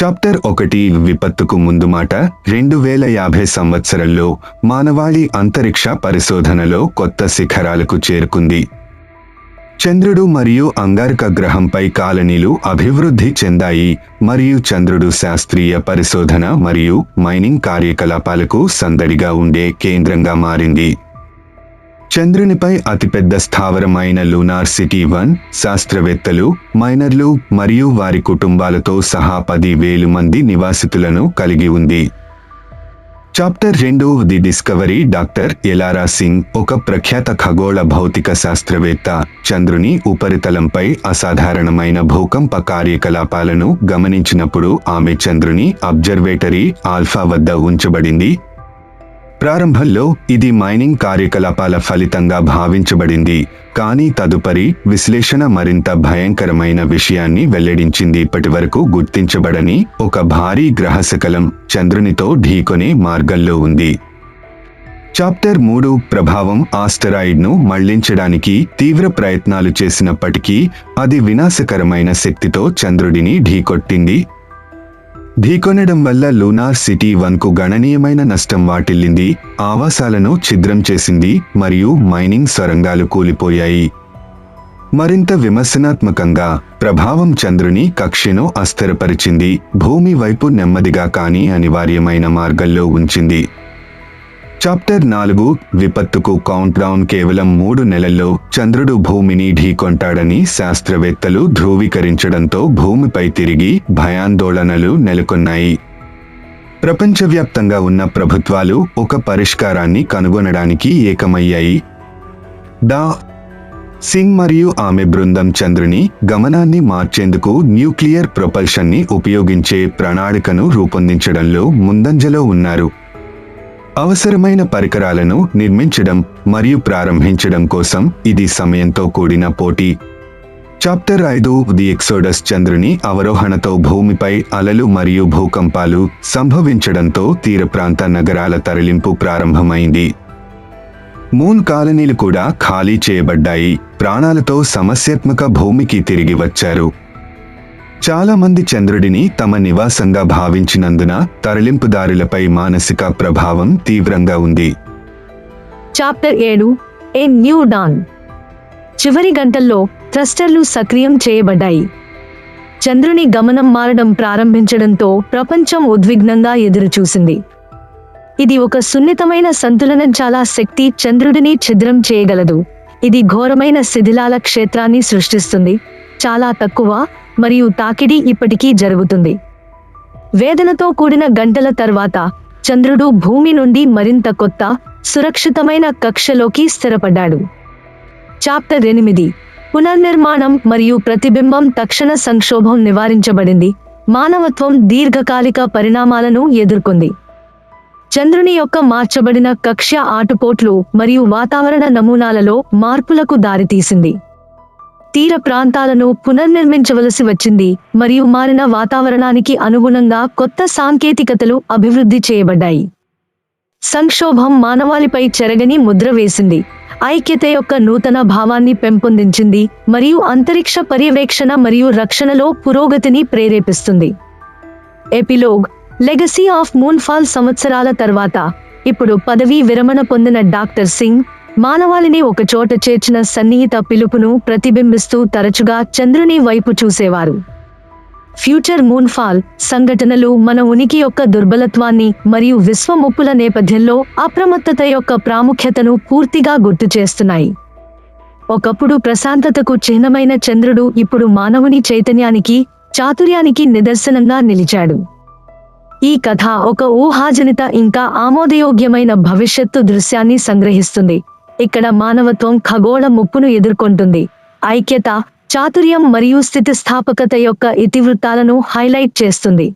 Chapter 1 విపత్తుకు ముందు మాట 2050 సంవత్సరంలో మానవాళి అంతరిక్ష పరిశోధనలో కొత్త శిఖరాలకు చేరుకుంది. చంద్రుడు మరియు అంగారక గ్రహంపై కాలనీలు అభివృద్ధి చెందాయి మరియు చంద్రుడు శాస్త్రీయ పరిశోధన మరియు మైనింగ్ కార్యకలాపాలకు సందడిగా ఉండే కేంద్రంగా మారింది. చంద్రునిపై అతిపెద్ద స్థావరమైన లూనార్ సిటీ 1 శాస్త్రవేత్తలు, మైనర్లు మరియు వారి కుటుంబాలతో సహా 10,000 మంది నివాసితులను కలిగి ఉంది. Chapter 2 the discovery. డాక్టర్ ఎలారా సింగ్ ఒక ప్రఖ్యాత ఖగోళ భౌతిక శాస్త్రవేత్త చంద్రుని ఉపరితలంపై అసాధారణమైన భూకంప కార్యకలాపాలను గమనించినప్పుడు ఆమె చంద్రుని అబ్జర్వేటరీ ఆల్ఫా వద్ద ఉంచబడింది. ప్రారంభంలో ఇది మైనింగ్ కార్యకలాపాల ఫలితంగా భావించబడింది, కానీ తదుపరి విశ్లేషణ మరింత భయంకరమైన విషయాన్ని వెల్లడించింది. ఇప్పటివరకు గుర్తించబడని ఒక భారీ గ్రహశకలం చంద్రునితో ఢీకొనే మార్గంలో ఉంది. చాప్టర్ 3 ప్రభావం. ఆస్టరాయిడ్ను మళ్లించడానికి తీవ్ర ప్రయత్నాలు చేసినప్పటికీ అది వినాశకరమైన శక్తితో చంద్రుడిని ఢీకొట్టింది. ఢీకొనడం వల్ల లూనార్ సిటీ 1కు గణనీయమైన నష్టం వాటిల్లింది, ఆవాసాలను ఛిద్రం చేసింది మరియు మైనింగ్ సొరంగాలు కూలిపోయాయి. మరింత విమర్శనాత్మకంగా, ప్రభావం చంద్రుని కక్ష్యను అస్థిరపరిచింది, భూమి వైపు నెమ్మదిగా కానీ అనివార్యమైన మార్గంలో ఉంచింది. చాప్టర్ 4 విపత్తుకు కౌంట్ డౌన్. కేవలం 3 నెలల్లో చంద్రుడు భూమిని ఢీకొంటాడని శాస్త్రవేత్తలు ధృవీకరించడంతో భూమిపై తిరిగి భయాందోళనలు నెలకొన్నాయి. ప్రపంచవ్యాప్తంగా ఉన్న ప్రభుత్వాలు ఒక పరిష్కారాన్ని కనుగొనడానికి ఏకమయ్యాయి. డా సింగ్ మరియు ఆమె బృందం చంద్రుని గమనాన్ని మార్చేందుకు న్యూక్లియర్ ప్రొపల్షన్ని ఉపయోగించే ప్రణాళికను రూపొందించడంలో ముందంజలో ఉన్నారు. అవసరమైన పరికరాలను నిర్మించడం మరియు ప్రారంభించడం కోసం ఇది సమయంతో కూడిన పోటీ. Chapter 5 the exodus. చంద్రుని అవరోహణతో భూమిపై అలలు మరియు భూకంపాలు సంభవించడంతో తీర ప్రాంత నగరాల తరలింపు ప్రారంభమైంది. మూన్ కాలనీలు కూడా ఖాళీ చేయబడ్డాయి, ప్రాణాలతో సమస్యాత్మక భూమికి తిరిగి వచ్చారు. చాలా మంది చంద్రుడిని తమ నివాసంగా భావించినందున తరలింపుదారులపై మానసిక ప్రభావం తీవ్రంగా ఉంది. Chapter 7 a new dawn. చివరి గంటల్లో థ్రస్టర్లు సక్రియం చేయబడ్డాయి. చంద్రుని గమనం మారడం ప్రారంభించడంతో ప్రపంచం ఉద్విగ్నంగా ఎదురుచూసింది. ఇది ఒక సున్నితమైన సంతులనం. చాలా శక్తి చంద్రుడిని ఛిద్రం చేయగలదు. ఇది ఘోరమైన శిథిలాల క్షేత్రాన్ని సృష్టిస్తుంది. చాలా తక్కువ మరియు తాకిడి ఇప్పటికీ జరుగుతుంది. వేదనతో కూడిన గంటల తర్వాత చంద్రుడు భూమి నుండి మరింత కొత్త, సురక్షితమైన కక్షలోకి స్థిరపడ్డాడు. చాప్టర్ 8 పునర్నిర్మాణం మరియు ప్రతిబింబం. తక్షణ సంక్షోభం నివారించబడింది. మానవత్వం దీర్ఘకాలిక పరిణామాలను ఎదుర్కొంది. చంద్రుని యొక్క మార్చబడిన కక్ష్య ఆటుపోట్లు మరియు వాతావరణ నమూనాలలో మార్పులకు దారితీసింది. తీర ప్రాంతాలను పునర్నిర్మించవలసి వచ్చింది మరియు మారిన వాతావరణానికి అనుగుణంగా కొత్త సాంకేతికతలు అభివృద్ధి చేయబడ్డాయి. సంక్షోభం మానవాళిపై చెరగని ముద్ర వేసింది, ఐక్యత యొక్క నూతన భావాన్ని పెంపొందించింది మరియు అంతరిక్ష పర్యవేక్షణ మరియు రక్షణలో పురోగతిని ప్రేరేపిస్తుంది. ఎపిలోగ్. Legacy of Moonfall. సంవత్సరాల తర్వాత ఇప్పుడు పదవీ విరమణ పొందిన డాక్టర్ సింగ్ మానవాళిని ఒకచోట చేర్చిన సన్నిహిత పిలుపును ప్రతిబింబిస్తూ తరచుగా చంద్రుని వైపు చూసేవారు. ఫ్యూచర్ మూన్ఫాల్ సంఘటనలు మన ఉనికి యొక్క దుర్బలత్వాన్ని మరియు విశ్వ ముప్పుల నేపథ్యంలో అప్రమత్తత యొక్క ప్రాముఖ్యతను పూర్తిగా గుర్తు చేస్తున్నాయి. ఒకప్పుడు ప్రశాంతతకు చిహ్నమైన చంద్రుడు ఇప్పుడు మానవుని చైతన్యానికి, చాతుర్యానికి నిదర్శనంగా నిలిచాడు. ఈ కథ ఒక ఊహాజనిత ఇంకా ఆమోదయోగ్యమైన భవిష్యత్తు దృశ్యాన్ని సంగ్రహిస్తుంది, ఇక్కడ మానవత్వం ఖగోళ ముప్పును ఎదుర్కొంటుంది. ఐక్యత, చాతుర్యం మరియు స్థితిస్థాపకత యొక్క ఇతివృత్తాలను హైలైట్ చేస్తుంది.